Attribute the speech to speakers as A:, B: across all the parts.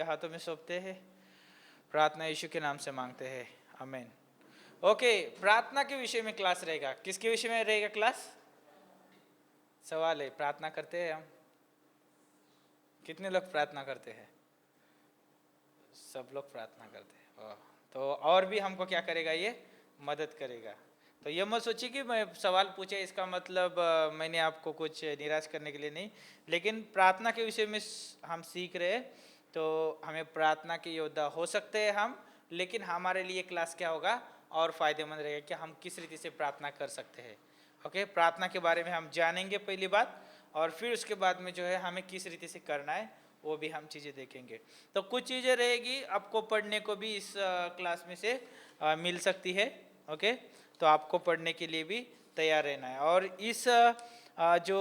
A: हाथों में सौंपते हैं, प्रार्थना यीशु के नाम से मांगते हैं, आमीन। ओके, प्रार्थना के विषय में क्लास रहेगा। किसके विषय में रहेगा क्लास? सवाल है, प्रार्थना करते हैं हम? कितने लोग प्रार्थना करते हैं? सब लोग प्रार्थना करते हैं। तो और भी हमको क्या करेगा? ये मदद करेगा। तो ये मत सोचिए कि मैं सवाल पूछे इसका मतलब मैंने आपको कुछ निराश करने के लिए नहीं, लेकिन प्रार्थना के विषय में हम सीख रहे हैं, तो हमें प्रार्थना के योद्धा हो सकते हैं हम, लेकिन हमारे लिए क्लास क्या होगा और फायदेमंद रहेगा कि हम किस रीति से प्रार्थना कर सकते हैं। ओके, प्रार्थना के बारे में हम जानेंगे पहली बात, और फिर उसके बाद में जो है हमें किस रीति से करना है वो भी हम चीज़ें देखेंगे। तो कुछ चीज़ें रहेगी आपको पढ़ने को भी इस क्लास में से मिल सकती है। ओके, तो आपको पढ़ने के लिए भी तैयार रहना है। और इस जो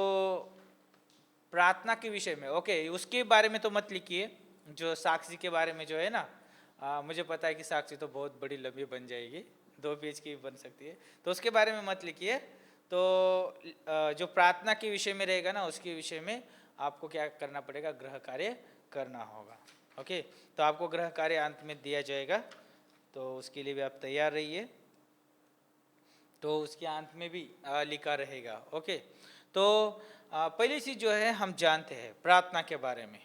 A: प्रार्थना के विषय में, ओके, उसके बारे में तो मत लिखिए। जो साक्षी के बारे में जो है ना, मुझे पता है कि साक्षी तो बहुत बड़ी लंबी बन जाएगी, 2 पेज की बन सकती है, तो उसके बारे में मत लिखिए। तो जो प्रार्थना के विषय में रहेगा ना, उसके विषय में आपको क्या करना पड़ेगा? गृह कार्य करना होगा। ओके, तो आपको गृह कार्य अंत में दिया जाएगा, तो उसके लिए भी आप तैयार रहिए। तो उसके अंत में भी लिखा रहेगा। ओके, तो पहली चीज जो है हम जानते हैं प्रार्थना के बारे में।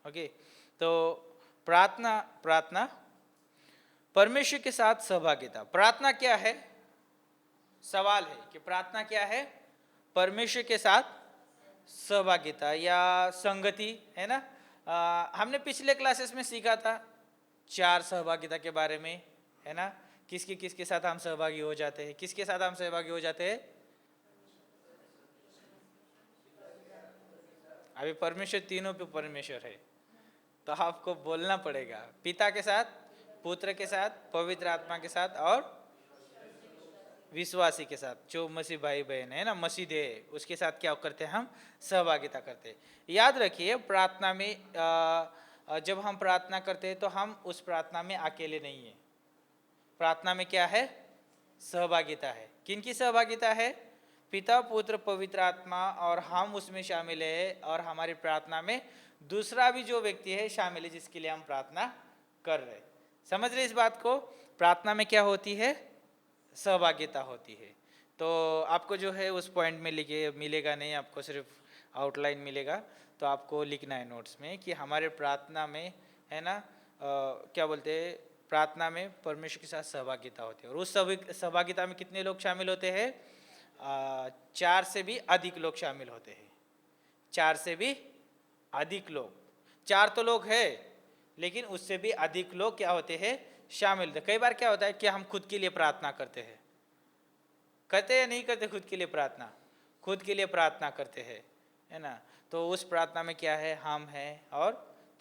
A: ओके, तो प्रार्थना प्रार्थना परमेश्वर के साथ सहभागिता। प्रार्थना क्या है? सवाल है कि प्रार्थना क्या है? परमेश्वर के साथ सहभागिता या संगति, है ना। हमने पिछले क्लासेस में सीखा था 4 सहभागिता के बारे में, है ना। किसके साथ हम सहभागी हो जाते हैं? किसके साथ हम सहभागी हो जाते हैं? अभी परमेश्वर तीनों पे परमेश्वर है, तो आपको बोलना पड़ेगा पिता के साथ, पुत्र के साथ, पवित्र आत्मा के साथ और विश्वासी के साथ, जो मसीह भाई बहन है ना, मसीह है, उसके साथ क्या करते हैं? हम सहभागिता करते हैं। याद रखिए, प्रार्थना में जब हम प्रार्थना करते हैं तो हम उस प्रार्थना में अकेले नहीं है। प्रार्थना में क्या है? सहभागिता है। किनकी सहभागिता है? पिता, पुत्र, पवित्र आत्मा, और हम उसमें शामिल है, और हमारी प्रार्थना में दूसरा भी जो व्यक्ति है शामिल है जिसके लिए हम प्रार्थना कर रहे हैं। समझ रहे इस बात को? प्रार्थना में क्या होती है? सहभागिता होती है। तो आपको जो है उस पॉइंट में लिखे मिलेगा नहीं, आपको सिर्फ आउटलाइन मिलेगा। तो आपको लिखना है नोट्स में कि हमारे प्रार्थना में, है ना, क्या बोलते हैं, प्रार्थना में परमेश्वर के साथ सहभागिता होती है। और उस सहभागिता में कितने लोग शामिल होते हैं? 4 से भी अधिक लोग शामिल होते हैं। 4 से भी अधिक लोग। 4 तो लोग है, लेकिन उससे भी अधिक लोग क्या होते हैं? शामिल होते। कई बार क्या होता है कि हम खुद के लिए प्रार्थना करते हैं। करते या नहीं करते? खुद के लिए प्रार्थना, खुद के लिए प्रार्थना करते हैं, है ना। तो उस प्रार्थना में क्या है? हम हैं और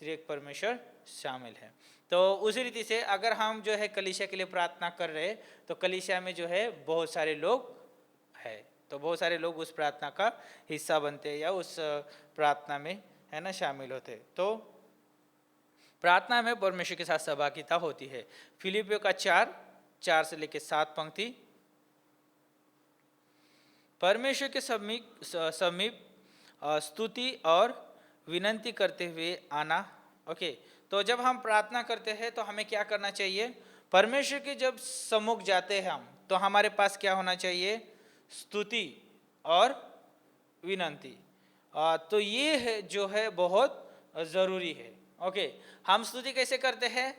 A: त्रिएक परमेश्वर शामिल है। तो उसी रीति से अगर हम जो है कलीसिया के लिए प्रार्थना कर रहे हैं, तो कलीसिया में जो है बहुत सारे लोग है, तो बहुत सारे लोग उस प्रार्थना का हिस्सा बनते हैं या उस प्रार्थना में, है ना, शामिल होते हैं। तो प्रार्थना में परमेश्वर के साथ सहभागिता होती है। फिलिपियों का 4 से लेकर 7 पंक्ति, परमेश्वर के समीप स्तुति और विनंती करते हुए आना। ओके, तो जब हम प्रार्थना करते हैं तो हमें क्या करना चाहिए? परमेश्वर के जब सम्मुख जाते हैं हम, तो हमारे पास क्या होना चाहिए? स्तुति और विनंती। तो ये है जो है बहुत ज़रूरी है। ओके, हम स्तुति कैसे करते हैं?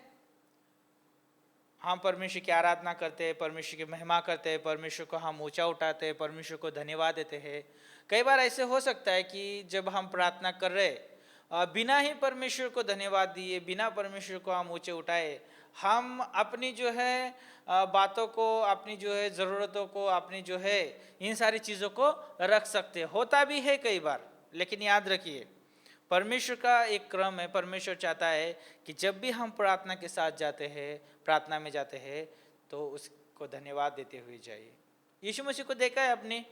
A: हम परमेश्वर की आराधना करते हैं, परमेश्वर की महिमा करते हैं, परमेश्वर को हम ऊंचा उठाते हैं, परमेश्वर को धन्यवाद देते हैं। कई बार ऐसे हो सकता है कि जब हम प्रार्थना कर रहे बिना ही परमेश्वर को धन्यवाद दिए, बिना परमेश्वर को हम ऊंचे उठाए, हम अपनी जो है बातों को, अपनी जो है ज़रूरतों को, अपनी जो है इन सारी चीज़ों को रख सकते हैं। होता भी है कई बार, लेकिन याद रखिए परमेश्वर का एक क्रम है। परमेश्वर चाहता है कि जब भी हम प्रार्थना के साथ जाते हैं, प्रार्थना में जाते हैं, तो उसको धन्यवाद देते हुए जाइए। यीशु मसीह को देखा है आपने?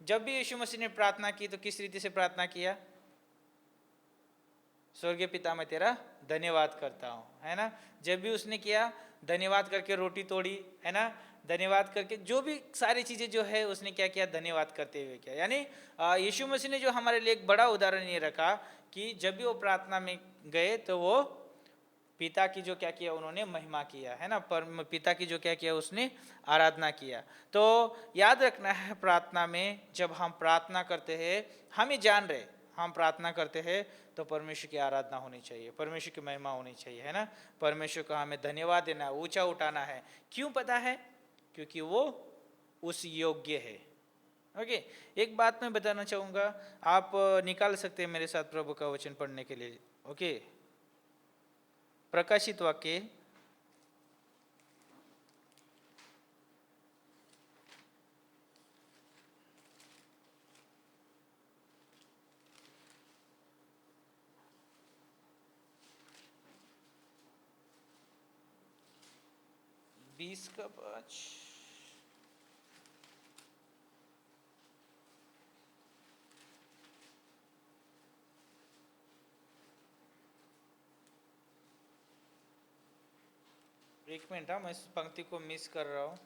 A: जब भी यीशु मसीह ने प्रार्थना की तो किस रीति से प्रार्थना किया? स्वर्गीय पिता, मैं तेरा धन्यवाद करता हूँ, है ना। जब भी उसने किया, धन्यवाद करके रोटी तोड़ी, है ना, धन्यवाद करके जो भी सारी चीज़ें जो है उसने क्या किया? धन्यवाद करते हुए किया। यानी यीशु मसीह ने जो हमारे लिए एक बड़ा उदाहरण ये रखा कि जब भी वो प्रार्थना में गए तो वो पिता की जो क्या किया, उन्होंने महिमा किया, है ना, पिता की जो क्या किया, उसने आराधना किया। तो याद रखना है, प्रार्थना में जब हम प्रार्थना करते हैं, हम ये जान रहे हम प्रार्थना करते हैं तो परमेश्वर की आराधना होनी चाहिए, परमेश्वर की महिमा होनी चाहिए, है ना, परमेश्वर को हमें धन्यवाद देना है, ऊंचा उठाना है। क्यों पता है? क्योंकि वो उस योग्य है। ओके, एक बात मैं बताना चाहूँगा, आप निकाल सकते हैं मेरे साथ प्रभु का वचन पढ़ने के लिए। ओके, प्रकाशित वाक्य 20 का 5। एक मिनट, मैं इस पंक्ति को मिस कर रहा हूँ।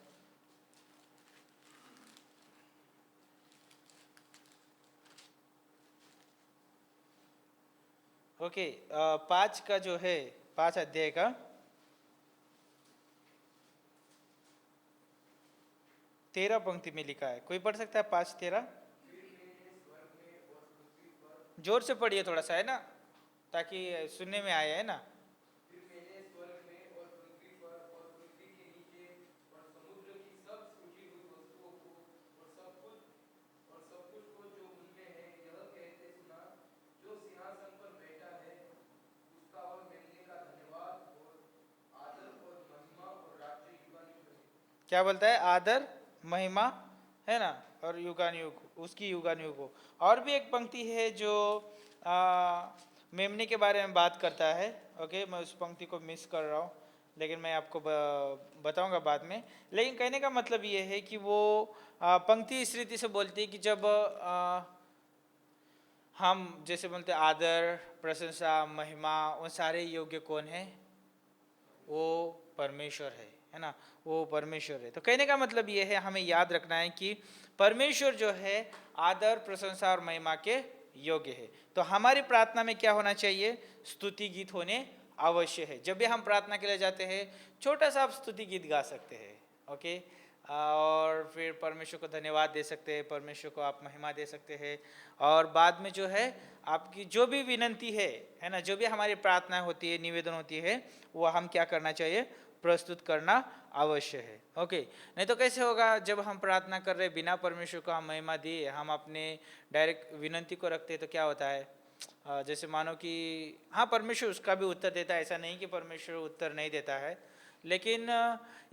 A: ओके, 5 का जो है, 5 अध्याय का 13 पंक्ति में लिखा है, कोई पढ़ सकता है? 5:13 जोर से पढ़िए थोड़ा सा, है ना, ताकि सुनने में आए, है ना। क्या बोलता है? आदर, महिमा, है ना, और युगानुयुग, उसकी युगानुयुग हो। और भी एक पंक्ति है जो मेमने के बारे में बात करता है। ओके, मैं उस पंक्ति को मिस कर रहा हूँ, लेकिन मैं आपको बताऊंगा बाद में। लेकिन कहने का मतलब ये है कि वो पंक्ति इस रीति से बोलती है कि जब हम जैसे बोलते हैं आदर, प्रशंसा, महिमा, उन सारे योग्य कौन है? वो परमेश्वर है ना, वो परमेश्वर है। तो कहने का मतलब ये है, हमें याद रखना है कि परमेश्वर जो है आदर, प्रशंसा और महिमा के योग्य है। तो हमारी प्रार्थना में क्या होना चाहिए? स्तुति गीत होने अवश्य है। जब भी हम प्रार्थना के लिए जाते हैं, छोटा सा आप स्तुति गीत गा सकते हैं। ओके, और फिर परमेश्वर को धन्यवाद दे सकते हैं, परमेश्वर को आप महिमा दे सकते हैं। और बाद में जो है आपकी जो भी विनंती है ना, जो भी हमारी प्रार्थना होती है, निवेदन होती है, वो हम क्या करना चाहिए? प्रस्तुत करना अवश्य है। ओके, नहीं तो कैसे होगा? जब हम प्रार्थना कर रहे बिना परमेश्वर को हम महिमा दिए, हम अपने डायरेक्ट विनंती को रखते हैं, तो क्या होता है? जैसे मानो कि हाँ, परमेश्वर उसका भी उत्तर देता है, ऐसा नहीं कि परमेश्वर उत्तर नहीं देता है, लेकिन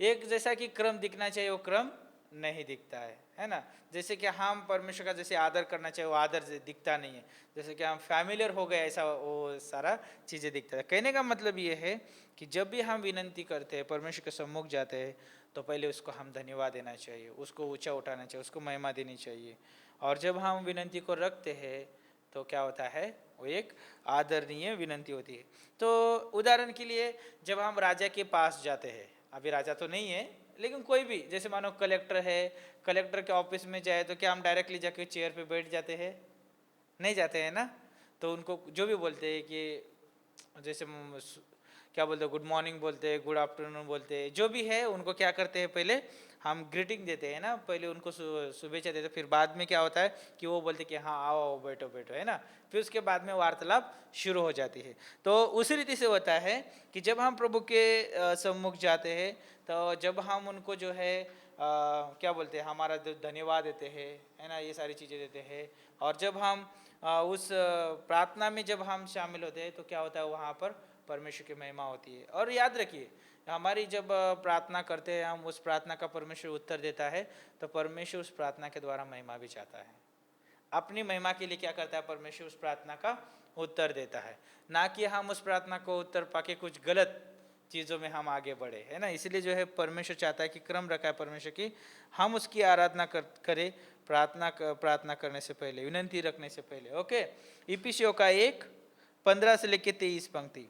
A: एक जैसा कि क्रम दिखना चाहिए वो क्रम नहीं दिखता है ना। जैसे कि हम परमेश्वर का जैसे आदर करना चाहिए वो आदर दिखता नहीं है, जैसे कि हम फैमिलियर हो गए ऐसा वो सारा चीज़ें दिखता है। कहने का मतलब ये है कि जब भी हम विनंती करते हैं, परमेश्वर के सम्मुख जाते हैं, तो पहले उसको हम धन्यवाद देना चाहिए, उसको ऊंचा उठाना चाहिए, उसको महिमा देनी चाहिए। और जब हम विनंती को रखते हैं तो क्या होता है? वो एक आदरणीय विनंती होती है। तो उदाहरण के लिए जब हम राजा के पास जाते हैं, अभी राजा तो नहीं है लेकिन कोई भी, जैसे मानो कलेक्टर है, कलेक्टर के ऑफिस में जाए तो क्या हम डायरेक्टली जाके चेयर पे बैठ जाते हैं? नहीं जाते हैं ना। तो उनको जो भी बोलते हैं कि जैसे क्या बोलते हैं, गुड मॉर्निंग बोलते हैं, गुड आफ्टरनून बोलते हैं, जो भी है उनको क्या करते हैं? पहले हम ग्रीटिंग देते हैं ना, पहले उनको शुभेच्छा देते हैं, फिर बाद में क्या होता है कि वो बोलते हैं कि हाँ आओ आओ, बैठो बैठो, है ना। फिर उसके बाद में वार्तालाप शुरू हो जाती है। तो उसी रीति से होता है कि जब हम प्रभु के सम्मुख जाते हैं, तो जब हम उनको जो है क्या बोलते हैं, हमारा धन्यवाद देते हैं, है ना, ये सारी चीज़ें देते हैं। और जब हम उस प्रार्थना में जब हम शामिल होते हैं, तो क्या होता है? वहाँ पर परमेश्वर की महिमा होती है। और याद रखिए, हमारी जब प्रार्थना करते हैं हम, उस प्रार्थना का परमेश्वर उत्तर देता है, तो परमेश्वर उस प्रार्थना के द्वारा महिमा भी चाहता है। अपनी महिमा के लिए क्या करता है? परमेश्वर उस प्रार्थना का उत्तर देता है, ना कि हम उस प्रार्थना को उत्तर पाके कुछ गलत चीज़ों में हम आगे बढ़े, है ना। इसलिए जो है परमेश्वर चाहता है कि क्रम रखा है परमेश्वर की, हम उसकी आराधना करें प्रार्थना करने से पहले, विनंती रखने से पहले। ओके, इफिसियों का 1:15 से लेकर 23 पंक्ति।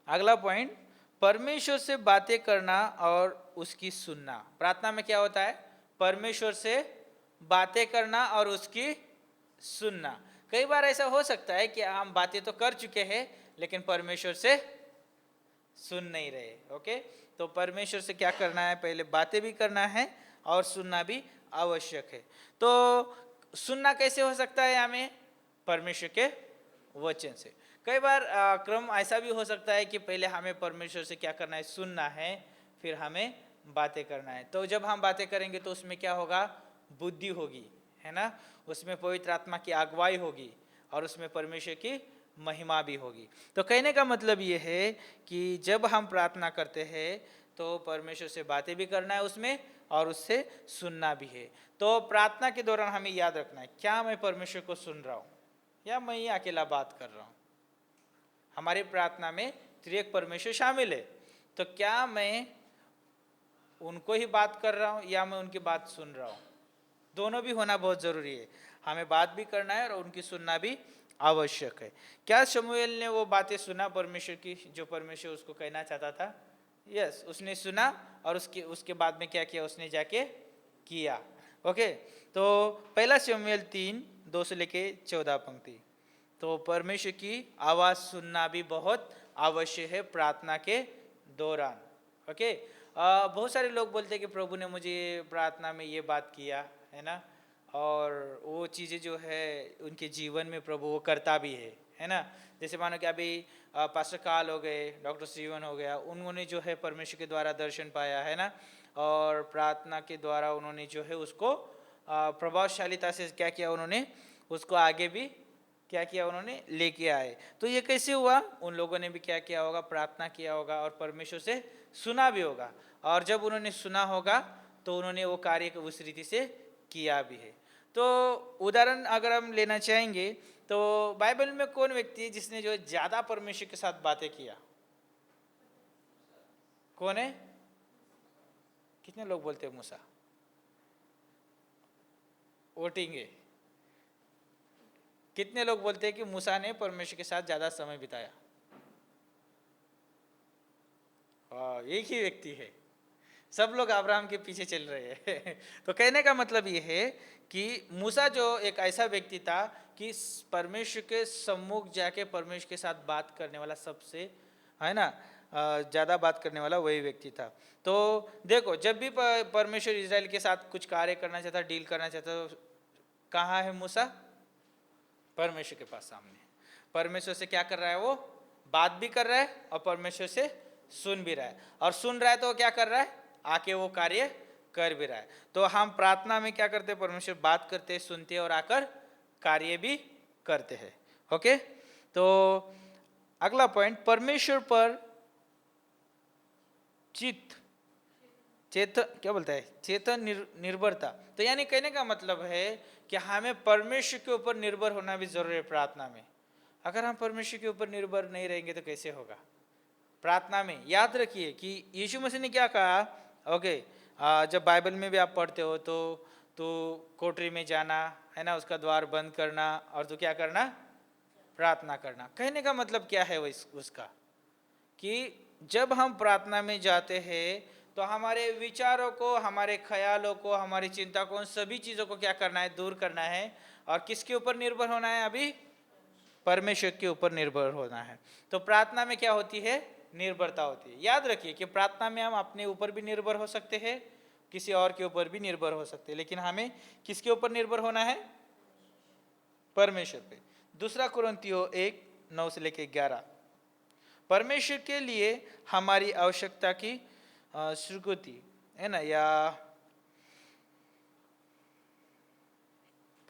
A: अगला पॉइंट, परमेश्वर से बातें करना और उसकी सुनना। प्रार्थना में क्या होता है? परमेश्वर से बातें करना और उसकी सुनना। कई बार ऐसा हो सकता है कि हम बातें तो कर चुके हैं, लेकिन परमेश्वर से सुन नहीं रहे। ओके, तो परमेश्वर से क्या करना है, पहले बातें भी करना है और सुनना भी आवश्यक है। तो सुनना कैसे हो सकता है हमें? परमेश्वर के वचन से। कई बार क्रम ऐसा भी हो सकता है कि पहले हमें परमेश्वर से क्या करना है, सुनना है, फिर हमें बातें करना है। तो जब हम बातें करेंगे तो उसमें क्या होगा, बुद्धि होगी, है ना, उसमें पवित्र आत्मा की अगुवाई होगी और उसमें परमेश्वर की महिमा भी होगी। तो कहने का मतलब ये है कि जब हम प्रार्थना करते हैं तो परमेश्वर से बातें भी करना है उसमें और उससे सुनना भी है। तो प्रार्थना के दौरान हमें याद रखना है, क्या मैं परमेश्वर को सुन रहा हूँ या मैं ही अकेला बात कर रहा हूँ। हमारी प्रार्थना में त्रिएक परमेश्वर शामिल है, तो क्या मैं उनको ही बात कर रहा हूँ या मैं उनकी बात सुन रहा हूँ? दोनों भी होना बहुत जरूरी है। हमें बात भी करना है और उनकी सुनना भी आवश्यक है। क्या शमूएल ने वो बातें सुना परमेश्वर की, जो परमेश्वर उसको कहना चाहता था? यस, उसने सुना और उसके बाद में क्या किया, उसने जाके किया। ओके, तो पहला शमूएल 3:2 से लेके 14 पंक्ति। तो परमेश्वर की आवाज सुनना भी बहुत आवश्यक है प्रार्थना के दौरान। ओके, बहुत सारे लोग बोलते हैं कि प्रभु ने मुझे प्रार्थना में ये बात किया, है ना, और वो चीज़ें जो है उनके जीवन में प्रभु वो करता भी है ना। जैसे मानो कि अभी पास्टर काल हो गए, डॉक्टर सीवन हो गया, उन्होंने जो है परमेश्वर के द्वारा दर्शन पाया, है ना, और प्रार्थना के द्वारा उन्होंने जो है उसको प्रभावशालीता से क्या किया, उन्होंने उसको आगे भी क्या किया, उन्होंने लेके आए। तो ये कैसे हुआ? उन लोगों ने भी क्या किया होगा, प्रार्थना किया होगा और परमेश्वर से सुना भी होगा, और जब उन्होंने सुना होगा तो उन्होंने वो कार्य उस रीति से किया भी है। तो उदाहरण अगर हम लेना चाहेंगे तो बाइबल में कौन व्यक्ति है जिसने जो ज्यादा परमेश्वर के साथ बातें किया? कौन है? कितने लोग बोलते हैं मूसा? वोटिंग। कितने लोग बोलते हैं कि मूसा ने परमेश्वर के साथ ज्यादा समय बिताया? एक ही व्यक्ति है। सब लोग अब्राहम के पीछे चल रहे हैं। तो कहने का मतलब ये है कि मूसा जो एक ऐसा व्यक्ति था कि परमेश्वर के सम्मुख जाके परमेश्वर के साथ बात करने वाला, सबसे, है ना, ज्यादा बात करने वाला वही व्यक्ति था। तो देखो, जब भी परमेश्वर इजराइल के साथ कुछ कार्य करना चाहता, डील करना चाहता, तो कहाँ है मूसा? परमेश्वर के पास सामने। परमेश्वर से क्या कर रहा है? वो बात भी कर रहा है और परमेश्वर से सुन भी रहा है, और सुन रहा है तो क्या कर रहा है? आके वो कार्य कर भी रहा है। तो हम प्रार्थना में क्या करते हैं? परमेश्वर बात करते हैं, सुनते हैं और आकर कार्य भी करते हैं। ओके, तो अगला पॉइंट, परमेश्वर पर चित्त चेतन, क्या बोलता है, चेतन निर्भरता। तो यानी कहने का मतलब है कि हमें परमेश्वर के ऊपर निर्भर होना भी जरूरी है प्रार्थना में। अगर हम परमेश्वर के ऊपर निर्भर नहीं रहेंगे तो कैसे होगा? प्रार्थना में याद रखिए कि यीशु मसीह ने क्या कहा। ओके, जब बाइबल में भी आप पढ़ते हो तो कोठरी में जाना, है ना, उसका द्वार बंद करना और तो क्या करना? प्रार्थना करना। कहने का मतलब क्या है वो उसका, कि जब हम प्रार्थना में जाते हैं तो हमारे विचारों को, हमारे ख्यालों को, हमारी चिंता को, उन सभी चीज़ों को क्या करना है? दूर करना है। और किसके ऊपर निर्भर होना है? अभी परमेश्वर के ऊपर निर्भर होना है। तो प्रार्थना में क्या होती है? निर्भरता होती है। याद रखिए कि प्रार्थना में हम अपने ऊपर भी निर्भर हो सकते हैं, किसी और के ऊपर भी निर्भर हो सकते हैं, लेकिन हमें किसके ऊपर निर्भर होना है? परमेश्वर पे। दूसरा कुरिन्थियों 1:9 से लेकर 11, परमेश्वर के लिए हमारी आवश्यकता की स्वीकृति, है ना, या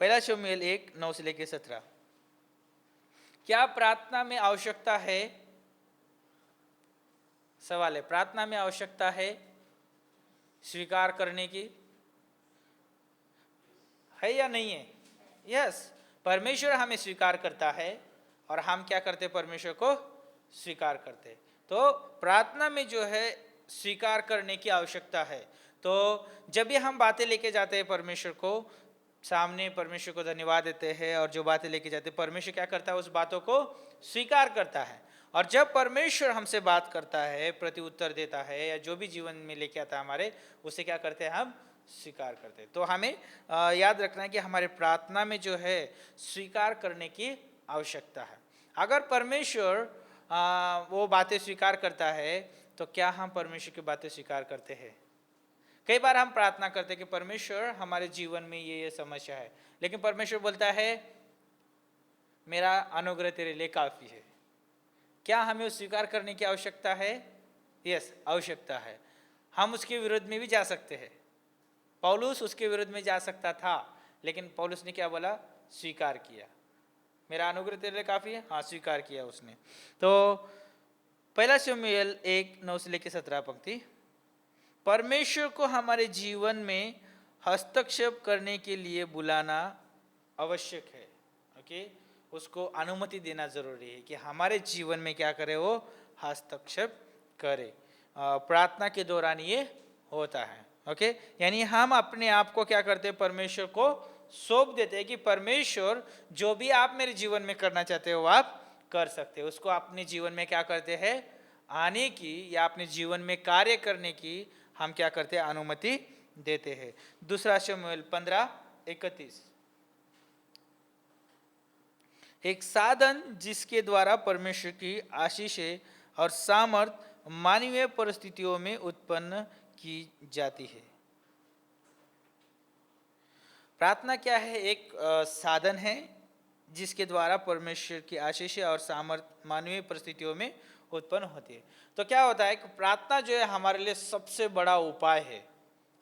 A: पहला शमूएल 1:9 से लेकर 17। क्या प्रार्थना में आवश्यकता है? सवाल है, प्रार्थना में आवश्यकता है स्वीकार करने की, है या नहीं है? यस, परमेश्वर हमें स्वीकार करता है और हम क्या करते? परमेश्वर को स्वीकार करते। तो प्रार्थना में जो है स्वीकार करने की आवश्यकता है। तो जब भी हम बातें लेके जाते हैं परमेश्वर को सामने, परमेश्वर को धन्यवाद देते हैं, और जो बातें लेके जाते हैं परमेश्वर क्या करता है? उस बातों को स्वीकार करता है। और जब परमेश्वर हमसे बात करता है, प्रति उत्तर देता है, या जो भी जीवन में लेके आता है हमारे, उसे क्या करते हैं? हम स्वीकार करते हैं। तो हमें याद रखना है कि हमारे प्रार्थना में जो है स्वीकार करने की आवश्यकता है। अगर परमेश्वर वो बातें स्वीकार करता है, तो क्या हम परमेश्वर की बातें स्वीकार करते हैं? कई बार हम प्रार्थना करते हैं कि परमेश्वर हमारे जीवन में ये समस्या है, लेकिन परमेश्वर बोलता है मेरा अनुग्रह तेरे लिए काफी है। क्या हमें उस स्वीकार करने की आवश्यकता है? यस, आवश्यकता है। हम उसके विरुद्ध में भी जा सकते हैं। पौलुस उसके विरुद्ध में जा सकता था, लेकिन पौलुस ने क्या बोला? स्वीकार किया। मेरा अनुग्रह तेरे लिए काफी है, हाँ, स्वीकार किया उसने। तो पहला शमूएल 1:9 से लेकर 17 पंक्ति, परमेश्वर को हमारे जीवन में हस्तक्षेप करने के लिए बुलाना आवश्यक है। ओके, उसको अनुमति देना जरूरी है कि हमारे जीवन में क्या करे, वो हस्तक्षेप करे। प्रार्थना के दौरान ये होता है। ओके, यानी हम अपने आप को क्या करते हैं? परमेश्वर को सौंप देते हैं कि परमेश्वर जो भी आप मेरे जीवन में करना चाहते हो आप कर सकते हो। उसको अपने जीवन में क्या करते हैं? आने की या अपने जीवन में कार्य करने की हम क्या करते हैं? अनुमति देते हैं। दूसरा शमूएल 15:31, एक साधन जिसके द्वारा परमेश्वर की आशीषें और सामर्थ मानवीय परिस्थितियों में उत्पन्न की जाती है। प्रार्थना क्या है? एक साधन है जिसके द्वारा परमेश्वर की आशीषें और सामर्थ मानवीय परिस्थितियों में उत्पन्न होती है। तो क्या होता है कि प्रार्थना जो है हमारे लिए सबसे बड़ा उपाय है।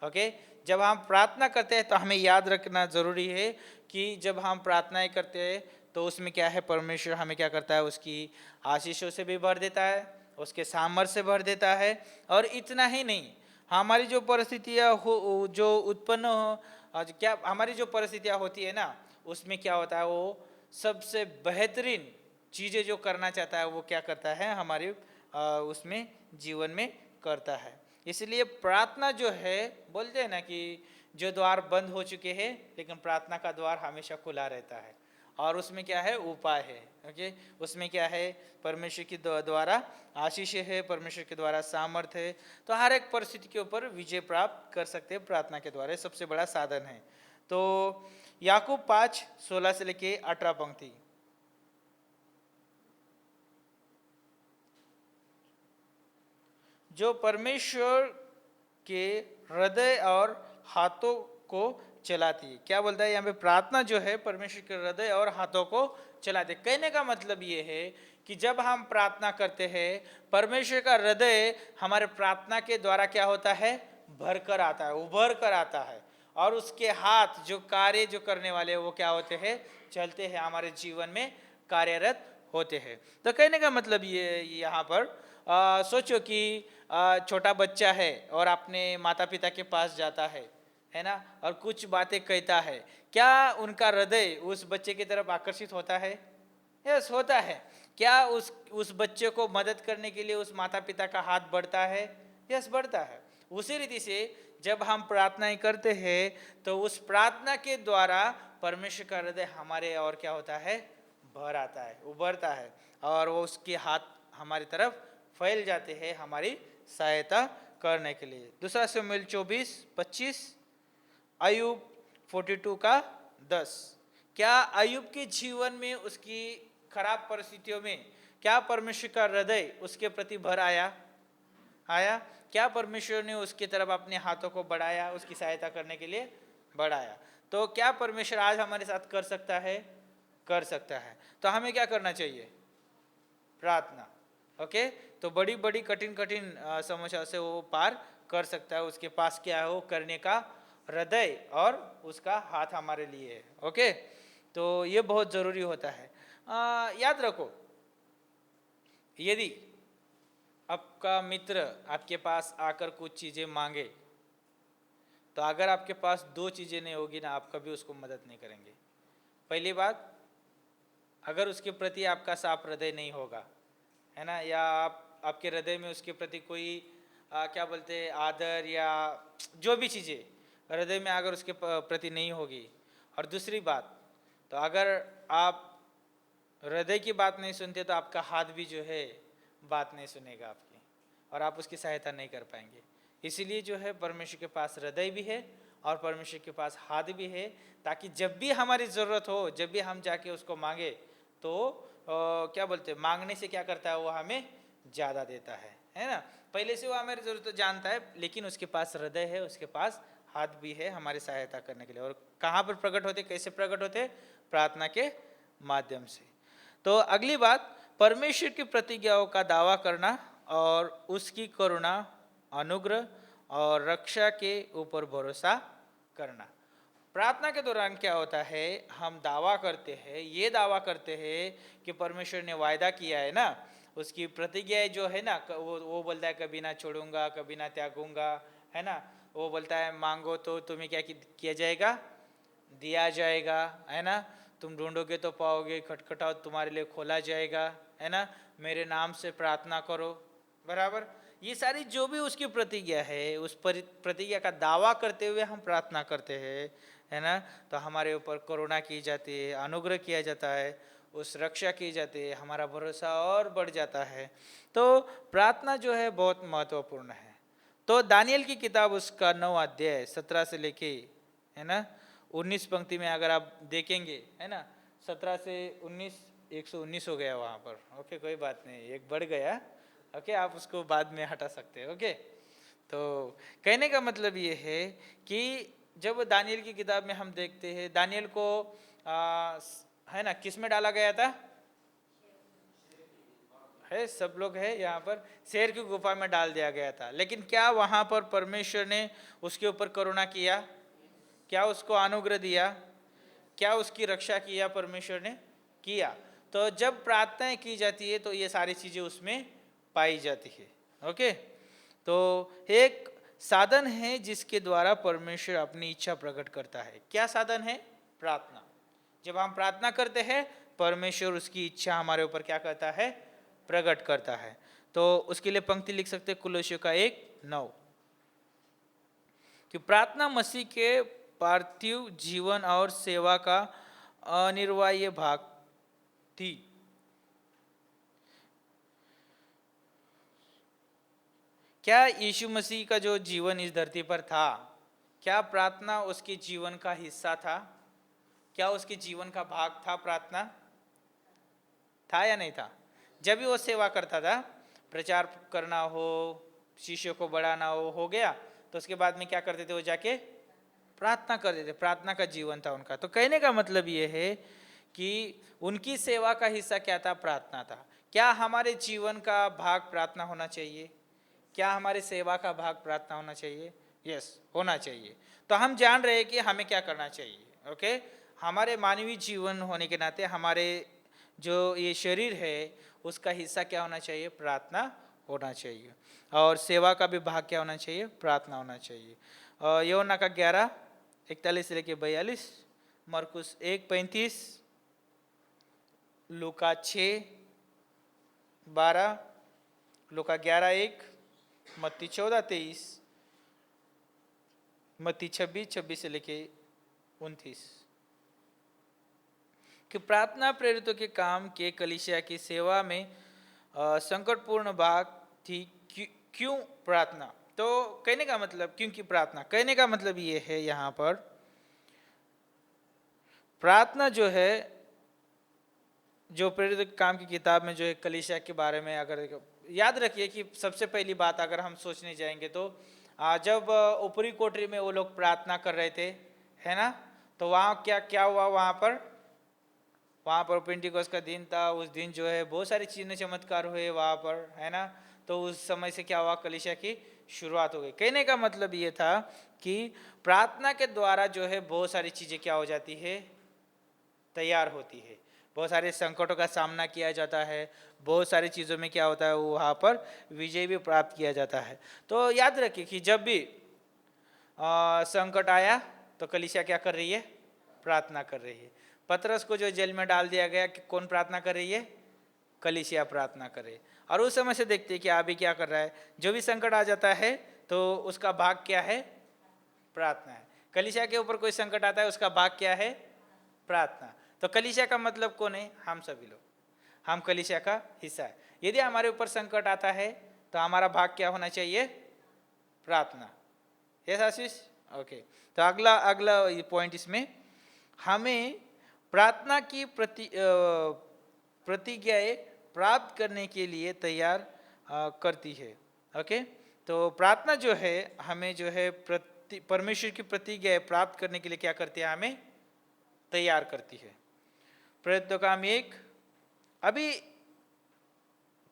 A: ओके, जब हम प्रार्थना करते हैं तो हमें याद रखना जरूरी है कि जब हम प्रार्थनाएं करते हैं तो उसमें क्या है? परमेश्वर हमें क्या करता है? उसकी आशीषों से भी भर देता है, उसके सामर्थ्य से भर देता है। और इतना ही नहीं, हमारी जो परिस्थितियाँ हो, जो उत्पन्न हो, क्या हमारी जो परिस्थितियाँ होती है ना, उसमें क्या होता है? वो सबसे बेहतरीन चीज़ें जो करना चाहता है वो क्या करता है? हमारे उसमें जीवन में करता है। इसलिए प्रार्थना जो है, बोलते हैं ना कि जो द्वार बंद हो चुके हैं, लेकिन प्रार्थना का द्वार हमेशा खुला रहता है। और उसमें क्या है? उपाय है। ओके, उसमें क्या है? परमेश्वर की द्वारा आशीष है, परमेश्वर के द्वारा सामर्थ है। तो हर एक परिस्थिति के ऊपर विजय प्राप्त कर सकते हैं प्रार्थना के द्वारा। सबसे बड़ा साधन है। तो याकूब 5:16 से लेके 18 पंक्ति, जो परमेश्वर के हृदय और हाथों को चलाती है। क्या बोलता है यहाँ पे? प्रार्थना जो है परमेश्वर के हृदय और हाथों को चलाती है। कहने का मतलब ये है कि जब हम प्रार्थना करते हैं, परमेश्वर का हृदय हमारे प्रार्थना के द्वारा क्या होता है? भर कर आता है, उभर कर आता है। और उसके हाथ जो कार्य जो करने वाले वो क्या होते हैं? चलते हैं, हमारे जीवन में कार्यरत होते हैं। तो कहने का मतलब ये यहाँ पर सोचो कि छोटा बच्चा है और अपने माता पिता के पास जाता है ना, और कुछ बातें कहता है। क्या उनका हृदय उस बच्चे की तरफ आकर्षित होता है? यस, होता है। क्या उस बच्चे को मदद करने के लिए उस माता पिता का हाथ बढ़ता है? यस, बढ़ता है। उसी रीति से जब हम प्रार्थनाएं करते हैं तो उस प्रार्थना के द्वारा परमेश्वर का हृदय हमारे और क्या होता है? भर आता है, उभरता है। और वो उसके हाथ हमारी तरफ फैल जाते हैं हमारी सहायता करने के लिए। दूसरा शमूएल 24:25, अय्यूब 42:10, क्या अय्यूब के जीवन में उसकी खराब परिस्थितियों में क्या परमेश्वर का हृदय उसके प्रति भर आया? आया। क्या परमेश्वर ने उसकी तरफ अपने हाथों को बढ़ाया, उसकी सहायता करने के लिए बढ़ाया? तो क्या परमेश्वर आज हमारे साथ कर सकता है? कर सकता है। तो हमें क्या करना चाहिए? प्रार्थना। ओके, तो बड़ी बड़ी कठिन कठिन समस्या से वो पार कर सकता है। उसके पास क्या है? वो करने का हृदय और उसका हाथ हमारे लिए है। ओके, तो ये बहुत जरूरी होता है। याद रखो, यदि आपका मित्र आपके पास आकर कुछ चीजें मांगे, तो अगर आपके पास 2 चीजें नहीं होगी ना, आप कभी उसको मदद नहीं करेंगे। पहली बात, अगर उसके प्रति आपका साफ हृदय नहीं होगा, है ना, या आपके हृदय में उसके प्रति कोई क्या बोलते हैं, आदर या जो भी चीज़ें हृदय में अगर उसके प्रति नहीं होगी। और दूसरी बात, तो अगर आप हृदय की बात नहीं सुनते तो आपका हाथ भी जो है बात नहीं सुनेगा आपकी, और आप उसकी सहायता नहीं कर पाएंगे। इसीलिए जो है परमेश्वर के पास हृदय भी है और परमेश्वर के पास हाथ भी है, ताकि जब भी हमारी ज़रूरत हो, जब भी हम जाके उसको मांगे, तो क्या बोलते हैं, मांगने से क्या करता है, वो हमें ज़्यादा देता है ना। पहले से वो हमारी ज़रूरत जानता है, लेकिन उसके पास हृदय है, उसके पास हाथ भी है हमारी सहायता करने के लिए। और कहाँ पर प्रकट होते, कैसे प्रकट होते, प्रार्थना के माध्यम से। तो अगली बात, परमेश्वर की प्रतिज्ञाओं का दावा करना और उसकी करुणा, अनुग्रह और रक्षा के ऊपर भरोसा करना। प्रार्थना के दौरान क्या होता है, हम दावा करते हैं, ये दावा करते हैं कि परमेश्वर ने वायदा किया है ना, उसकी प्रतिज्ञा जो है ना, वो बोलता है कभी ना छोड़ूंगा, कभी ना त्यागूंगा, है ना। वो बोलता है मांगो तो तुम्हें क्या किया जाएगा, दिया जाएगा, है ना। तुम ढूंढोगे तो पाओगे, खटखटाओ तुम्हारे लिए खोला जाएगा, है ना। मेरे नाम से प्रार्थना करो, बराबर। ये सारी जो भी उसकी प्रतिज्ञा है, उस प्रतिज्ञा का दावा करते हुए हम प्रार्थना करते हैं, है ना। तो हमारे ऊपर करुणा की जाती है, अनुग्रह किया जाता है, उस रक्षा की जाती है, हमारा भरोसा और बढ़ जाता है। तो प्रार्थना जो है बहुत महत्वपूर्ण है। तो दानियल की किताब उसका 9 अध्याय 17 से लेके, है ना, 19 पंक्ति में अगर आप देखेंगे, है ना, 17 से 19, 119 हो गया वहाँ पर। ओके, कोई बात नहीं, एक बढ़ गया। ओके, आप उसको बाद में हटा सकते हैं। ओके, तो कहने का मतलब ये है कि जब दानियल की किताब में हम देखते हैं, दानियल को है ना, किस में डाला गया था, है सब लोग है यहाँ पर, शेर की गुफा में डाल दिया गया था। लेकिन क्या वहाँ पर परमेश्वर ने उसके ऊपर करुणा किया, क्या उसको अनुग्रह दिया, क्या उसकी रक्षा किया, परमेश्वर ने किया। तो जब प्रार्थनाएं की जाती है तो ये सारी चीजें उसमें पाई जाती है। ओके, तो एक साधन है जिसके द्वारा परमेश्वर अपनी इच्छा प्रकट करता है। क्या साधन है, प्रार्थना। जब हम प्रार्थना करते हैं, परमेश्वर उसकी इच्छा हमारे ऊपर क्या करता है, प्रकट करता है। तो उसके लिए पंक्ति लिख सकते हैं, कुलोसियों का 1:9, कि प्रार्थना मसीह के पार्थिव जीवन और सेवा का अनिवार्य भाग थी। क्या यीशु मसीह का जो जीवन इस धरती पर था, क्या प्रार्थना उसके जीवन का हिस्सा था, क्या उसके जीवन का भाग था, प्रार्थना था या नहीं था। जब भी वो सेवा करता था, प्रचार करना हो, शिष्यों को बढ़ाना हो गया, तो उसके बाद में क्या करते थे, वो जाके प्रार्थना करते थे। प्रार्थना का जीवन था उनका। तो कहने का मतलब ये है कि उनकी सेवा का हिस्सा क्या था, प्रार्थना था। क्या हमारे जीवन का भाग प्रार्थना होना चाहिए, क्या हमारे सेवा का भाग प्रार्थना होना चाहिए, यस होना चाहिए। तो हम जान रहे हैं कि हमें क्या करना चाहिए। ओके, हमारे मानवीय जीवन होने के नाते हमारे जो ये शरीर है उसका हिस्सा क्या होना चाहिए, प्रार्थना होना चाहिए। और सेवा का भी भाग क्या होना चाहिए, प्रार्थना होना चाहिए। यूहन्ना का 11:41 से लेके 42, मरकुस 1:35, लूका 6:12, लूका 11:1, मत्ती 14:23, मत्ती 26:26 से लेके 29, कि प्रार्थना प्रेरितों के काम के कलीसिया की सेवा में संकटपूर्ण भाग थी। क्यों प्रार्थना, तो कहने का मतलब क्योंकि प्रार्थना, कहने का मतलब ये है यहाँ पर प्रार्थना जो है, जो प्रेरित काम की किताब में जो है कलीसिया के बारे में अगर याद रखिए कि सबसे पहली बात अगर हम सोचने जाएंगे तो जब ऊपरी कोठरी में वो लोग प्रार्थना कर रहे थे, है ना, तो वहाँ क्या क्या हुआ, वहाँ पर पेंटिकोस का दिन था। उस दिन जो है बहुत सारी चीजें चमत्कार हुए वहाँ पर, है ना। तो उस समय से क्या हुआ, कलीसिया की शुरुआत हो गई। कहने का मतलब ये था कि प्रार्थना के द्वारा जो है बहुत सारी चीजें क्या हो जाती है, तैयार होती है। बहुत सारे संकटों का सामना किया जाता है, बहुत सारी चीज़ों में क्या होता है, वहाँ पर विजय भी प्राप्त किया जाता है। तो याद रखिए कि जब भी संकट आया तो कलीसिया क्या कर रही है, प्रार्थना कर रही है। पतरस को जो जेल में डाल दिया गया, कि कौन प्रार्थना कर रही है, कलीसिया प्रार्थना कर रही है। और उस समय से देखते हैं कि अभी क्या कर रहा है, जो भी संकट आ जाता है तो उसका भाग क्या है, प्रार्थना है। कलीसिया के ऊपर कोई संकट आता है, उसका भाग क्या है, प्रार्थना। तो कलीसिया का मतलब कौन है, हम सभी लोग, हम कलीसिया का हिस्सा है। यदि हमारे ऊपर संकट आता है तो हमारा भाग क्या होना चाहिए, प्रार्थना। यस आशीष, ओके। तो अगला पॉइंट इसमें, हमें प्रार्थना की प्रतिज्ञाएं प्राप्त करने के लिए तैयार करती है। ओके, तो प्रार्थना जो है हमें जो है परमेश्वर की प्रतिज्ञाएं प्राप्त करने के लिए क्या करती है, हमें तैयार करती है। प्रेरितों का काम 1 अभी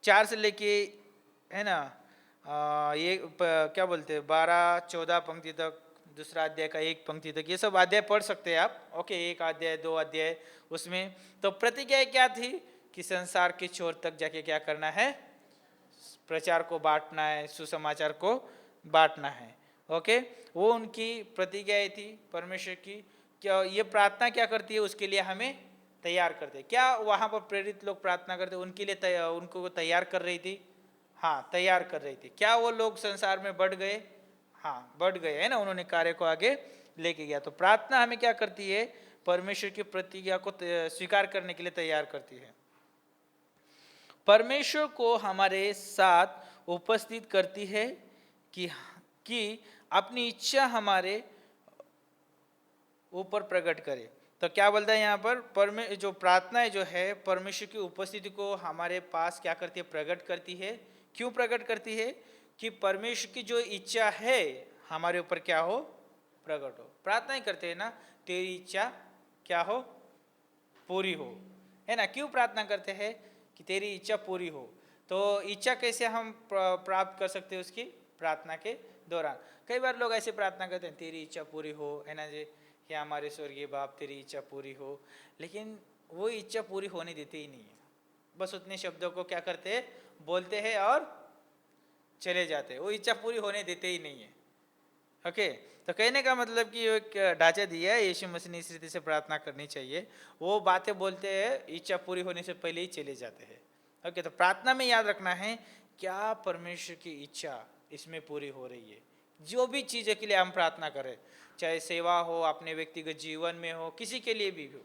A: 4 से लेके है ना ये क्या बोलते हैं 12-14 पंक्ति तक, दूसरा अध्याय का 1 पंक्ति तक, ये सब अध्याय पढ़ सकते हैं आप। ओके, 1 अध्याय 2 अध्याय उसमें। तो प्रतिज्ञा क्या थी कि संसार के छोर तक जाके क्या करना है, प्रचार को बांटना है, सुसमाचार को बांटना है। ओके, वो उनकी प्रतिज्ञाएं थी परमेश्वर की। क्या ये प्रार्थना क्या करती है, उसके लिए हमें तैयार करते हैं। क्या वहाँ पर प्रेरित लोग प्रार्थना करते, उनके लिए उनको तैयार कर रही थी? हाँ, तैयार कर रही थी। क्या वो लोग संसार में बढ़ गए? हाँ, बढ़ गए, है ना, उन्होंने कार्य को आगे लेके गया। तो प्रार्थना हमें क्या करती है, परमेश्वर की प्रतिज्ञा को स्वीकार करने के लिए तैयार करती है। परमेश्वर को हमारे साथ उपस्थित करती है कि अपनी इच्छा हमारे ऊपर प्रकट करे। तो क्या बोलता है यहाँ पर, जो प्रार्थना जो है परमेश्वर की उपस्थिति को हमारे पास क्या करती है, प्रकट करती है। क्यों प्रकट करती है? कि परमेश्वर की जो इच्छा है हमारे ऊपर क्या हो, प्रकट हो। प्रार्थना ही करते हैं ना, तेरी इच्छा क्या हो, पूरी हो, है ना। क्यों प्रार्थना करते हैं? कि तेरी इच्छा पूरी हो। तो इच्छा कैसे हम प्राप्त कर सकते हैं? उसकी प्रार्थना के दौरान। कई बार लोग ऐसे प्रार्थना करते हैं, तेरी इच्छा पूरी हो, है ना जी, कि हमारे स्वर्गीय बाप तेरी इच्छा पूरी हो, लेकिन वो इच्छा पूरी होने देते ही नहीं है। बस उतने शब्दों को क्या करते हैं, बोलते हैं और चले जाते हैं, वो इच्छा पूरी होने देते ही नहीं है। ओके, तो कहने का मतलब कि एक ढांचा दिया है, यीशु मसीह ने इस रीति से प्रार्थना करनी चाहिए। वो बातें बोलते हैं, इच्छा पूरी होने से पहले ही चले जाते हैं। ओके, तो प्रार्थना में याद रखना है क्या परमेश्वर की इच्छा इसमें पूरी हो रही है। जो भी चीज़ों के लिए हम प्रार्थना करें, चाहे सेवा हो, अपने व्यक्तिगत जीवन में हो, किसी के लिए भी हो,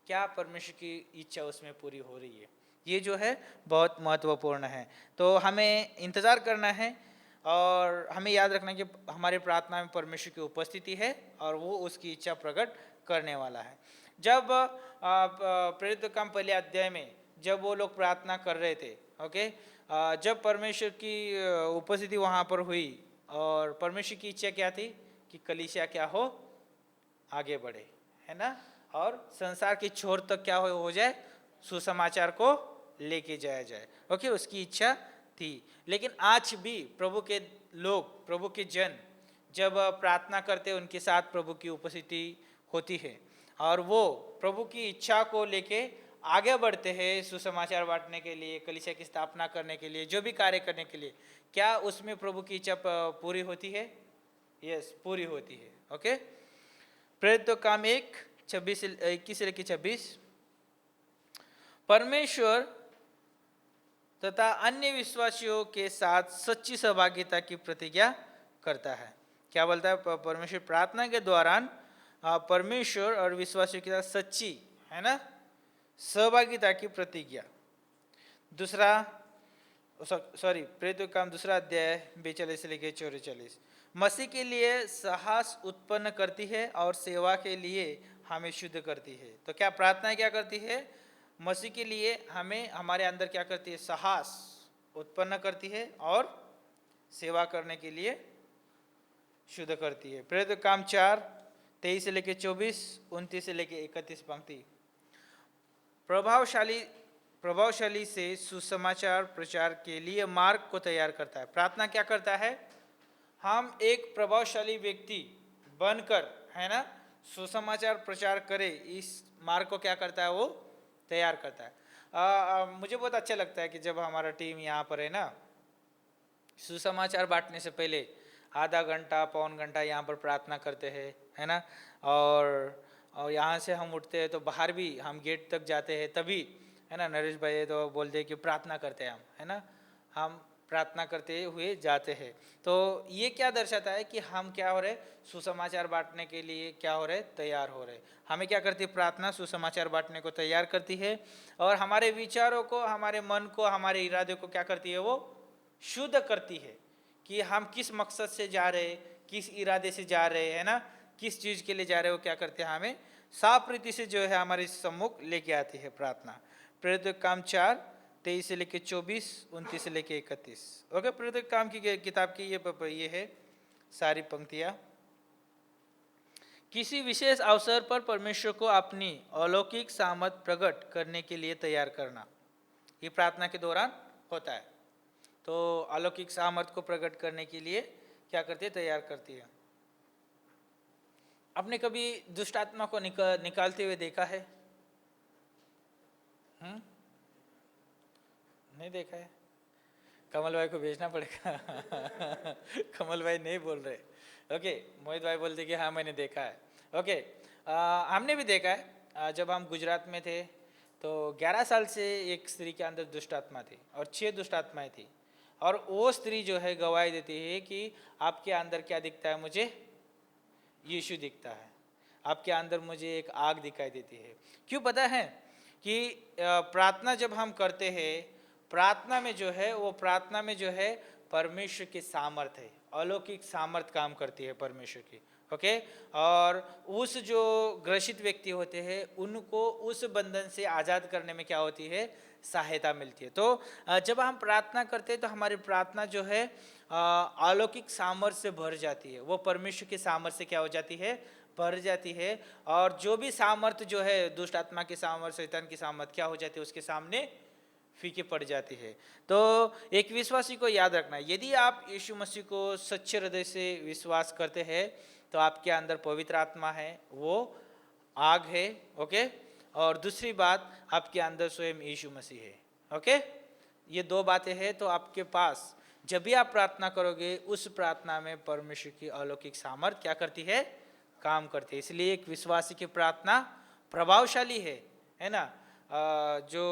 A: क्या परमेश्वर की इच्छा उसमें पूरी हो रही है, ये जो है बहुत महत्वपूर्ण है। तो हमें इंतज़ार करना है और हमें याद रखना कि हमारी प्रार्थना में परमेश्वर की उपस्थिति है और वो उसकी इच्छा प्रकट करने वाला है। जब प्रेरित काम पहले अध्याय में जब वो लोग प्रार्थना कर रहे थे, ओके, जब परमेश्वर की उपस्थिति वहाँ पर हुई और परमेश्वर की इच्छा क्या थी कि कलीसिया क्या हो, आगे बढ़े, है ना, और संसार के छोर तक क्या हो जाए, सुसमाचार को लेके जाया जाए। ओके, उसकी इच्छा थी। लेकिन आज भी प्रभु के लोग, प्रभु के जन जब प्रार्थना करते हैं, उनके साथ प्रभु की उपस्थिति होती है और वो प्रभु की इच्छा को लेके आगे बढ़ते हैं, सुसमाचार बांटने के लिए, कलीसिया की स्थापना करने के लिए, जो भी कार्य करने के लिए। क्या उसमें प्रभु की इच्छा पूरी होती है? यस, पूरी होती है। ओके, प्रेरितों काम 1:21-26। परमेश्वर तथा अन्य विश्वासियों के साथ सच्ची सहभागिता की प्रतिज्ञा करता है। क्या बोलता है? परमेश्वर प्रार्थना के दौरान परमेश्वर और विश्वासियों के साथ सच्ची, है ना, सहभागिता की प्रतिज्ञा। दूसरा प्रेरितों काम 2 अध्याय 42 से लेकर 44। मसीह के लिए साहस उत्पन्न करती है और सेवा के लिए हमें शुद्ध करती है। तो क्या प्रार्थना क्या करती है? मसीह के लिए हमें, हमारे अंदर क्या करती है? साहस उत्पन्न करती है और सेवा करने के लिए शुद्ध करती है। प्रेरित काम 4:23 से लेकर 24, 29 से लेकर 31 पंक्ति। प्रभावशाली से सुसमाचार प्रचार के लिए मार्ग को तैयार करता है। प्रार्थना क्या करता है? हम एक प्रभावशाली व्यक्ति बनकर, है ना, सुसमाचार प्रचार करे, इस मार्ग को क्या करता है? वो तैयार करता है। मुझे बहुत अच्छा लगता है कि जब हमारा टीम यहाँ पर है ना, सुसमाचार बांटने से पहले आधा घंटा पौन घंटा यहाँ पर प्रार्थना करते हैं, है ना, और यहाँ से हम उठते हैं तो बाहर भी हम गेट तक जाते हैं, तभी, है ना, नरेश भाई तो बोलते हैं कि प्रार्थना करते हैं हम, है ना, हम प्रार्थना करते हुए जाते हैं। तो ये क्या दर्शाता है कि हम क्या हो रहे, सुसमाचार बांटने के लिए क्या हो रहे, तैयार हो रहे। हमें क्या करती है प्रार्थना? सुसमाचार बांटने को तैयार करती है और हमारे विचारों को, हमारे मन को, हमारे इरादे को क्या करती है? वो शुद्ध करती है कि हम किस मकसद से जा रहे, किस इरादे से जा रहे, है ना, किस चीज़ के लिए जा रहे हो, क्या करते हैं, हमें साफ रीति से जो है हमारे सम्मुख लेके आती है प्रार्थना। प्रेरित काम 4:23 से लेके 24, 29 से लेके 31। ओके, प्रेरित काम की किताब की ये है सारी पंक्तियां। किसी विशेष अवसर पर परमेश्वर को अपनी अलौकिक सामर्थ प्रकट करने के लिए तैयार करना, ये प्रार्थना के दौरान होता है। तो अलौकिक सामर्थ को प्रकट करने के लिए क्या करती है? तैयार करती है। आपने कभी दुष्ट आत्मा को निकालते हुए देखा है? नहीं देखा है? कमल भाई को भेजना पड़ेगा। कमल भाई नहीं बोल रहे। ओके, मोहित भाई बोलते कि हाँ मैंने देखा है। ओके, हमने भी देखा है। जब हम गुजरात में थे तो 11 साल से एक स्त्री के अंदर दुष्ट आत्मा थी और 6 दुष्ट आत्माएं थी, और वो स्त्री जो है गवाही देती है कि आपके अंदर क्या दिखता है? मुझे यीशु दिखता है। आपके अंदर मुझे एक आग दिखाई देती है। क्यों पता है? कि प्रार्थना जब हम करते हैं, प्रार्थना में जो है परमेश्वर की सामर्थ है, अलौकिक सामर्थ काम करती है परमेश्वर की। ओके, और उस जो ग्रसित व्यक्ति होते हैं उनको उस बंधन से आज़ाद करने में क्या होती है? सहायता मिलती है। तो जब हम प्रार्थना करते हैं तो हमारी प्रार्थना जो है अलौकिक सामर्थ्य से भर जाती है। वो परमेश्वर के सामर्थ्य से क्या हो जाती है? भर जाती है। और जो भी सामर्थ्य जो है दुष्ट आत्मा की सामर्थ्य, शैतान की सामर्थ्य क्या हो जाती है? उसके सामने फीकी पड़ जाती है। तो एक विश्वासी को याद रखना, यदि आप यीशु मसीह को सच्चे हृदय से विश्वास करते हैं तो आपके अंदर पवित्र आत्मा है, वो आग है। ओके, और दूसरी बात, आपके अंदर स्वयं यीशु मसीह है। ओके, ये 2 बातें हैं। तो आपके पास जब भी आप प्रार्थना करोगे उस प्रार्थना में परमेश्वर की अलौकिक सामर्थ क्या करती है? काम करती है। इसलिए एक विश्वासी की प्रार्थना प्रभावशाली है ना, जो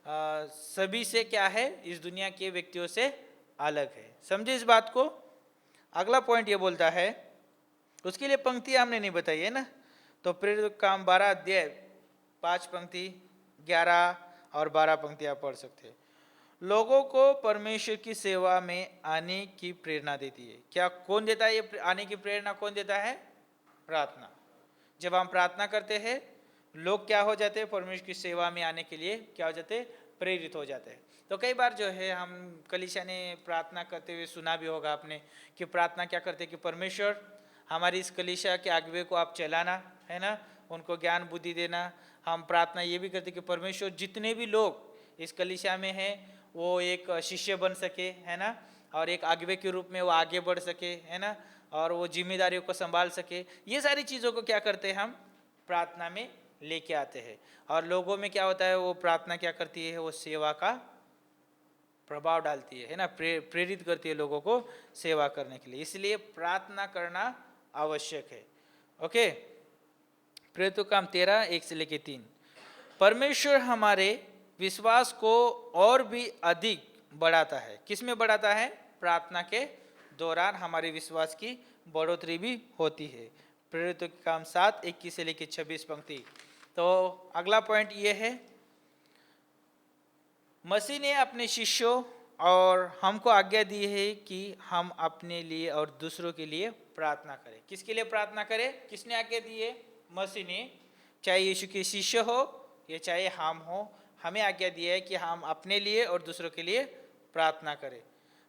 A: सभी से क्या है? इस दुनिया के व्यक्तियों से अलग है। समझे इस बात को? अगला पॉइंट ये बोलता है, उसके लिए पंक्ति हमने नहीं बताई है ना, तो प्रेरित काम 12 अध्याय 5 पंक्ति, 11 और 12 पंक्ति आप पढ़ सकते हैं। लोगों को परमेश्वर की सेवा में आने की प्रेरणा देती है। क्या कौन देता है? ये आने की प्रेरणा कौन देता है? प्रार्थना। जब हम प्रार्थना करते हैं लोग क्या हो जाते हैं? परमेश्वर की सेवा में आने के लिए क्या हो जाते हैं? प्रेरित हो जाते हैं। तो कई बार जो है हम कलीसिया ने प्रार्थना करते हुए सुना भी होगा आपने कि प्रार्थना क्या करते हैं कि परमेश्वर हमारी इस कलीसिया के अगुवे को आप चलाना, है ना, उनको ज्ञान बुद्धि देना। हम प्रार्थना ये भी करते कि परमेश्वर जितने भी लोग इस कलीसिया में हैं वो एक शिष्य बन सके, है ना, और एक अगुवे के रूप में वो आगे बढ़ सके, है ना, और वो जिम्मेदारियों को संभाल सके। ये सारी चीज़ों को क्या करते हैं? हम प्रार्थना में लेके आते हैं। और लोगों में क्या होता है? वो प्रार्थना क्या करती है? वो सेवा का प्रभाव डालती है ना, प्रेरित करती है लोगों को सेवा करने के लिए। इसलिए प्रार्थना करना आवश्यक है। ओके, प्रेरित काम 13:1 से लेके 3। परमेश्वर हमारे विश्वास को और भी अधिक बढ़ाता है। किस में बढ़ाता है? प्रार्थना के दौरान हमारे विश्वास की बढ़ोतरी भी होती है। प्रेरित काम 7:21 से लेके 26 पंक्ति। तो अगला पॉइंट ये है, मसीह ने अपने शिष्यों और हमको आज्ञा दी है कि हम अपने लिए और दूसरों के लिए प्रार्थना करें। किसके लिए प्रार्थना करें? किसने आज्ञा दी है? मसीह ने। चाहे यीशु के शिष्य हो या चाहे हम हो, हमें आज्ञा दी है कि हम अपने लिए और दूसरों के लिए प्रार्थना करें।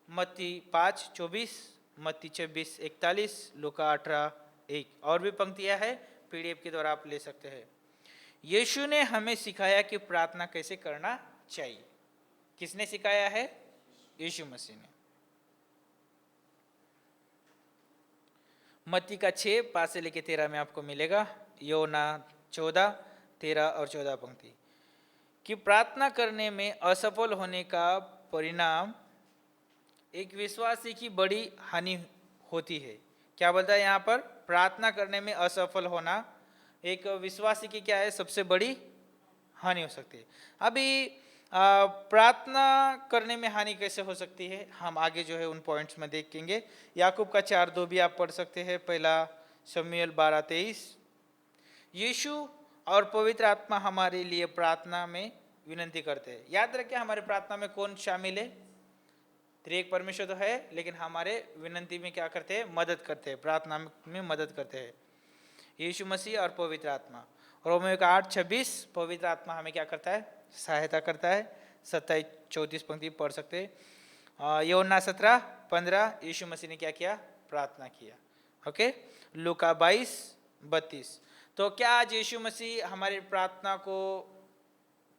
A: मत्ती 5:24, मत्ती 26:41, लूका 18:1। और भी पंक्तियां हैं, PDF के द्वारा आप ले सकते हैं। यीशु ने हमें सिखाया कि प्रार्थना कैसे करना चाहिए। किसने सिखाया है? यीशु मसीह ने। मत्ती का 6:5 से लेके 13 में आपको मिलेगा। योना 14:13 और 14 पंक्ति कि प्रार्थना करने में असफल होने का परिणाम एक विश्वासी की बड़ी हानि होती है। क्या बोलता है यहाँ पर? प्रार्थना करने में असफल होना एक विश्वासी की क्या है? सबसे बड़ी हानि हो सकती है। अभी प्रार्थना करने में हानि कैसे हो सकती है, हम आगे जो है उन पॉइंट्स में देखेंगे। याकूब का 4:2 भी आप पढ़ सकते हैं। पहला शमूएल 12:23। यीशु और पवित्र आत्मा हमारे लिए प्रार्थना में विनती करते हैं। याद रखें, हमारे प्रार्थना में कौन शामिल है? त्रिएक परमेश्वर तो है, लेकिन हमारे विनती में क्या करते हैं? मदद करते हैं, प्रार्थना में मदद करते हैं यीशु मसीह और पवित्र आत्मा। रोमियो का 8:26, पवित्र आत्मा हमें क्या करता है? सहायता करता है। 27-34 पंक्ति पढ़ सकते हैं। यूहन्ना 17-15 यीशु मसीह ने क्या किया? प्रार्थना किया। ओके, लूका 22-32। तो क्या आज यीशु मसीह हमारी प्रार्थना को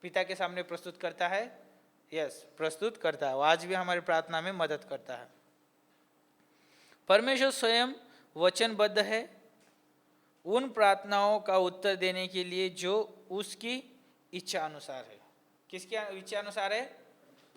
A: पिता के सामने प्रस्तुत करता है? यस, प्रस्तुत करता है। वो आज भी हमारी प्रार्थना में मदद करता है। परमेश्वर स्वयं वचनबद्ध है उन प्रार्थनाओं का उत्तर देने के लिए जो उसकी इच्छा अनुसार है। किसकी इच्छा अनुसार है?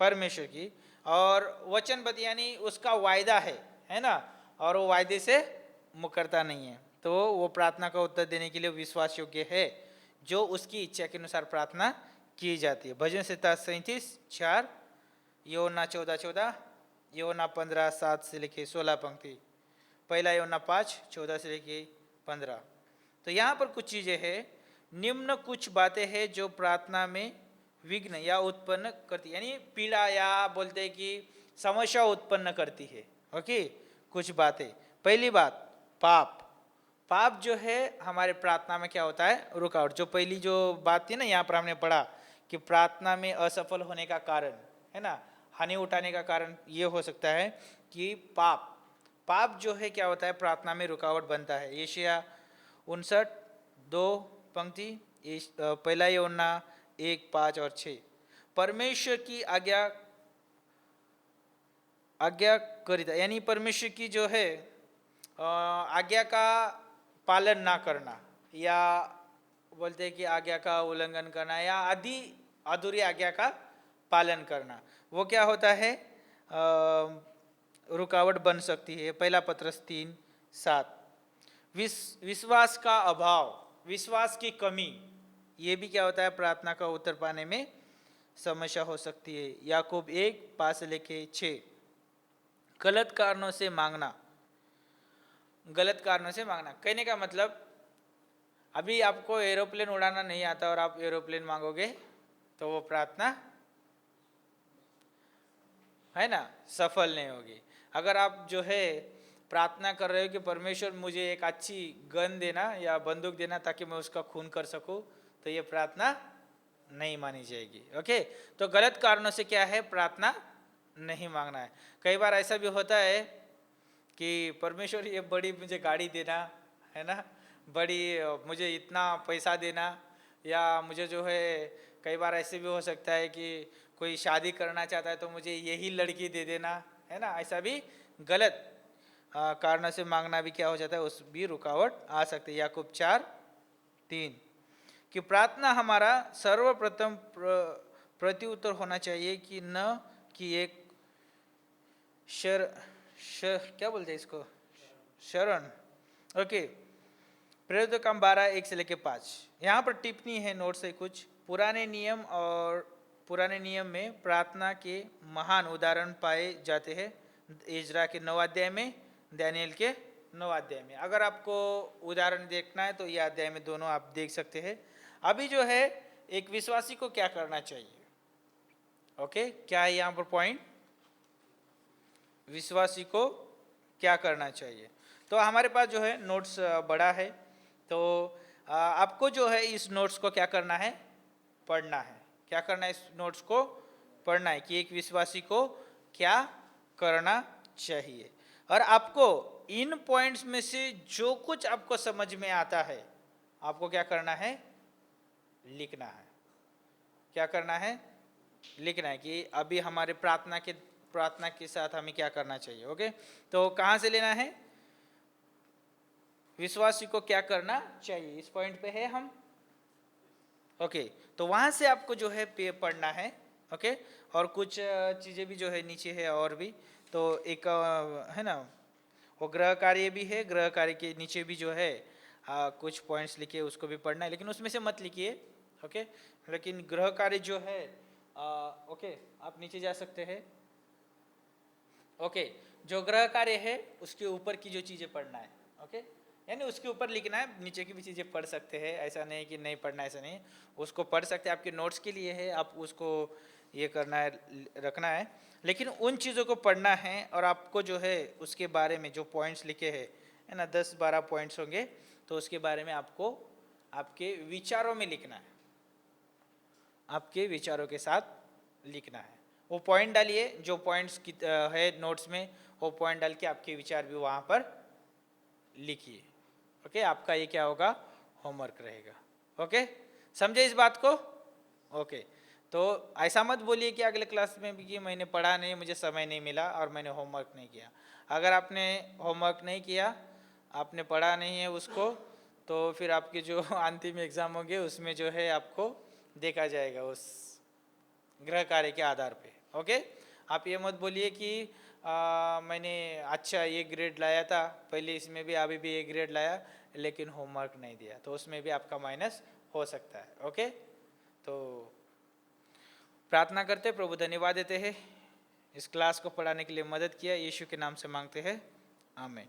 A: परमेश्वर की। और वचनबद्ध यानी उसका वायदा है ना, और वो वायदे से मुकरता नहीं है। तो वो प्रार्थना का उत्तर देने के लिए विश्वास योग्य है जो उसकी इच्छा के अनुसार प्रार्थना की जाती है। भजन 37-4, यूहन्ना 14-14, यूहन्ना 15-7 से लेके 16 पंक्ति, पहला यूहन्ना 5-14 से लेके 15। तो यहाँ पर कुछ चीजें हैं। निम्न कुछ बातें हैं जो प्रार्थना में विघ्न या उत्पन्न करती, यानी पीड़ा या बोलते हैं कि समस्या उत्पन्न करती है। ओके, कुछ बातें। पहली बात, पाप। पाप जो है हमारे प्रार्थना में क्या होता है? रुकावट। जो पहली जो बात थी ना, यहाँ पर हमने पढ़ा कि प्रार्थना में असफल होने का कारण है ना, हानि उठाने का कारण ये हो सकता है कि पाप जो है क्या होता है? प्रार्थना में रुकावट बनता है। यशायाह 59-2 पंक्ति, पहला यूहन्ना 1-5 और 6। परमेश्वर की आज्ञाकारिता यानी परमेश्वर की जो है आज्ञा का पालन ना करना, या बोलते हैं कि आज्ञा का उल्लंघन करना, या अधूरी आज्ञा का पालन करना, वो क्या होता है? रुकावट बन सकती है। पहला पत्रस 3-7। विश्वास का अभाव, विश्वास की कमी, ये भी क्या होता है? प्रार्थना का उत्तर पाने में समस्या हो सकती है। याकूब 1-5 से लेके 6। गलत कारणों से मांगना। गलत कारणों से मांगना कहने का मतलब, अभी आपको एरोप्लेन उड़ाना नहीं आता और आप एरोप्लेन मांगोगे तो वो प्रार्थना है ना, सफल नहीं होगी। अगर आप जो है प्रार्थना कर रहे हो कि परमेश्वर मुझे एक अच्छी गन देना या बंदूक देना ताकि मैं उसका खून कर सकूं, तो ये प्रार्थना नहीं मानी जाएगी। ओके, तो गलत कारणों से क्या है? प्रार्थना नहीं मांगना है। कई बार ऐसा भी होता है कि परमेश्वर ये बड़ी मुझे गाड़ी देना है ना, बड़ी मुझे इतना पैसा देना, या मुझे जो है कई बार ऐसे भी हो सकता है कि कोई शादी करना चाहता है तो मुझे यही लड़की दे देना, है ना। ऐसा भी गलत कारण से मांगना भी क्या हो जाता है? उस भी रुकावट आ सकती है। याकूब 4:3 कि प्रार्थना हमारा सर्वप्रथम प्रत्युत्तर होना चाहिए कि न कि एक क्या बोलते हैं इसको? शरण। ओके, प्रेरित काम 12:1 से लेके 5। यहाँ पर टिप्पणी है, नोट्स है कुछ। पुराने नियम में प्रार्थना के महान उदाहरण पाए जाते हैं। इजरा के 9 अध्याय में, दानियल के 9 अध्याय में। अगर आपको उदाहरण देखना है तो ये अध्याय में दोनों आप देख सकते हैं। अभी जो है एक विश्वासी को क्या करना चाहिए? ओके, क्या है यहाँ पर पॉइंट? विश्वासी को क्या करना चाहिए? तो हमारे पास जो है नोट्स बड़ा है, तो आपको जो है इस नोट्स को क्या करना है? पढ़ना है। क्या करना है? इस नोट्स को पढ़ना है कि एक विश्वासी को क्या करना चाहिए। और आपको इन पॉइंट्स में से जो कुछ आपको समझ में आता है, आपको क्या करना है? लिखना है। क्या करना है? लिखना है कि अभी हमारे प्रार्थना के साथ हमें क्या करना चाहिए। ओके, तो कहाँ से लेना है? विश्वासी को क्या करना चाहिए, इस पॉइंट पे है हम। ओके, तो वहां से आपको जो है पढ़ना है। ओके, और कुछ चीजें भी जो है नीचे है और भी। तो एक है ना, वो गृह कार्य भी है। गृह कार्य के नीचे भी जो है कुछ पॉइंट्स लिखे, उसको भी पढ़ना है, लेकिन उसमें से मत लिखिए। ओके, लेकिन गृह कार्य जो है ओके, आप नीचे जा सकते हैं। ओके, जो गृह कार्य है उसके ऊपर की जो चीजें पढ़ना है। ओके, यानी उसके ऊपर लिखना है। नीचे की भी चीजें पढ़ सकते हैं, ऐसा नहीं कि नहीं पढ़ना, ऐसा नहीं। उसको पढ़ सकते हैं, आपके नोट्स के लिए है, आप उसको ये करना है, रखना है। लेकिन उन चीज़ों को पढ़ना है और आपको जो है उसके बारे में जो पॉइंट्स लिखे हैं, है ना, 10-12 पॉइंट्स होंगे, तो उसके बारे में आपको आपके विचारों में लिखना है। आपके विचारों के साथ लिखना है। वो पॉइंट डालिए, जो पॉइंट्स की है नोट्स में, वो पॉइंट डाल के आपके विचार भी वहाँ पर लिखिए। ओके, आपका ये क्या होगा, होमवर्क रहेगा। ओके, समझे इस बात को? ओके, तो ऐसा मत बोलिए कि अगले क्लास में भी कि मैंने पढ़ा नहीं, मुझे समय नहीं मिला और मैंने होमवर्क नहीं किया। अगर आपने होमवर्क नहीं किया, आपने पढ़ा नहीं है उसको, तो फिर आपके जो अंतिम एग्जाम होंगे उसमें जो है आपको देखा जाएगा उस गृह कार्य के आधार पे। ओके, आप ये मत बोलिए कि मैंने अच्छा ये ग्रेड लाया था पहले, इसमें भी अभी भी ये ग्रेड लाया लेकिन होमवर्क नहीं दिया, तो उसमें भी आपका माइनस हो सकता है। ओके, तो प्रार्थना करते, प्रभु धन्यवाद देते हैं इस क्लास को पढ़ाने के लिए मदद किया, यीशु के नाम से मांगते हैं, आमीन।